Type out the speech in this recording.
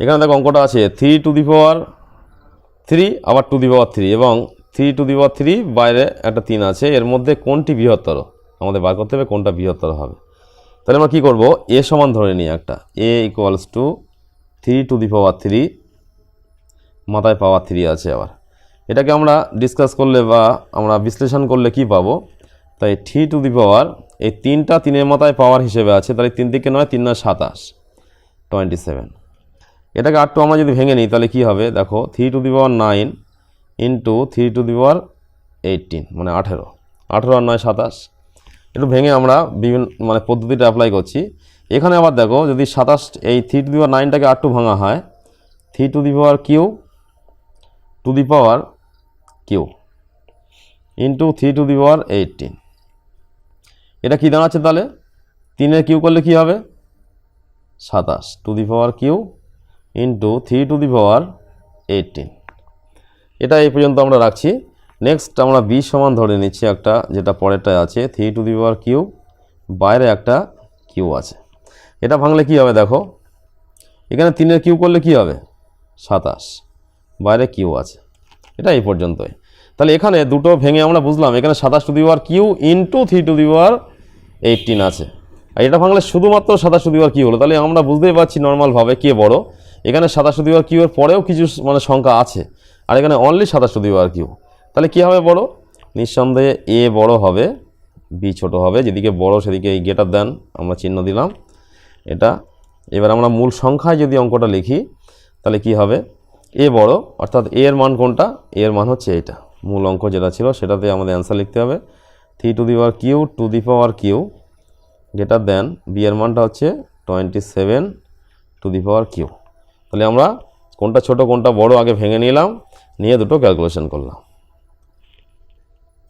এখানে দেখো অঙ্কটা আছে 3 টু দি পাওয়ার 3 আবার টু দি পাওয়ার 3 এবং 3 টু দি পাওয়ার 3 বাইরে একটা 3 আছে, এর মধ্যে কোনটি বৃহত্তর আমাদের বার করতে হবে, কোনটা বৃহত্তর হবে। তাহলে আমরা কী করবো, এ সমান ধরে নিই একটা, এ ইকুয়ালস টু 3 টু দি পাওয়ার 3 মাথায় পাওয়ার 3 আছে। আবার এটাকে আমরা ডিসকাস করলে বা আমরা বিশ্লেষণ করলে কি পাবো, তাই 3 টু দি পাওয়ার এই 3টা 3-এর মাথায় পাওয়ার হিসেবে আছে, তাহলে 3 থেকে 9 3 9 27 27। এটাকে আর আমরা যদি ভেঙে নিই তাহলে কি হবে, দেখো 3 to the power 9 into 3 to the power 18 মানে 18 আর 9 27। একটু ভেঙে আমরা বিভিন্ন মানে পদ্ধতিটা অ্যাপ্লাই করছি। এখানে আবার দেখো যদি 27 এই 3 টু দি পাওয়ার 9টাকে আর ভাঙা হয় 3 to the power Q to the power Q into 3 to the power 18। এটা কি দাঁড়াচ্ছে তাহলে, 3-এর কিউ করলে কি হবে 27 to the power Q into 3 to the power 18। এটা এই পর্যন্ত আমরা রাখছি। নেক্সট আমরা বি সমান ধরে নিচ্ছি একটা, যেটা পরেরটায় আছে 3 টু দি পাওয়ার কিউ, বাইরে একটা কিউ আছে। এটা ভাঙলে কি হবে দেখো, এখানে 3-এর কিউ করলে কি হবে 27, বাইরে কিউ আছে। এটা এই পর্যন্তই। তাহলে এখানে দুটো ভেঙে আমরা বুঝলাম এখানে 27 to the power Q into 3 to the power 18 আছে, আর এটা ভাঙলে শুধুমাত্র 27 টু দি পাওয়ার কিউ হলো। তাহলে আমরা বুঝতেই পারছি নর্মালভাবে কে বড়, এখানে 27 টু দি পাওয়ার কিউ এর পরেও কিছু মানে সংখ্যা আছে, আর এখানে only 27 to the power q. তাহলে কী হবে বড়, নিঃসন্দেহে এ বড় হবে, বি ছোট হবে। যেদিকে বড় সেদিকে এই গ্রেটার দেন আমরা চিহ্ন দিলাম এটা। এবার আমরা মূল সংখ্যায় যদি অঙ্কটা লিখি তাহলে কি হবে, এ বড়, অর্থাৎ এ এর মান কোনটা, এ এর মান হচ্ছে এইটা। মূল অঙ্ক যেটা ছিল সেটাতে আমাদের অ্যান্সার লিখতে হবে 3 to the power Q to the power q greater than b এর মানটা হচ্ছে 27 টু দি পাওয়ার কিউ। তাহলে আমরা কোনটা ছোট কোনটা বড় আগে ভেঙে নিলাম, নিয়ে দুটো ক্যালকুলেশন করলাম।